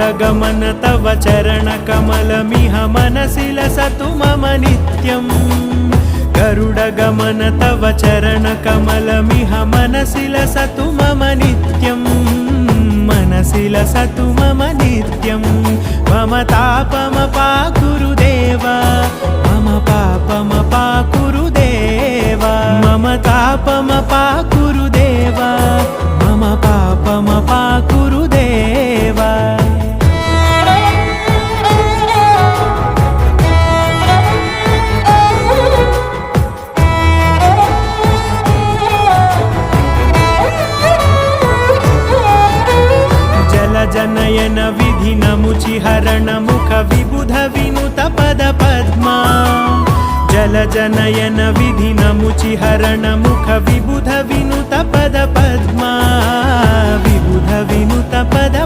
गरुडगमन तव चरणकमलमिह मनसि लसतु मम नित्यम् गरुडगमन तव चरणकमलमिह मनसि लसतु मम नित्यम् मनसि लसतु मम नित्यम् मम तापमपाकुरुदेव मम पापमपाकुरुदेव मम तापमपाकुरुदेव मम पापमपाकुरुदेव जनयन विधिनमुचिहरण मुख विबुध विनुत पद पद्मा जलजनयन विधिनमुचिहरण मुख विबुध विनुत पद पद्मा विबुध विनुत पद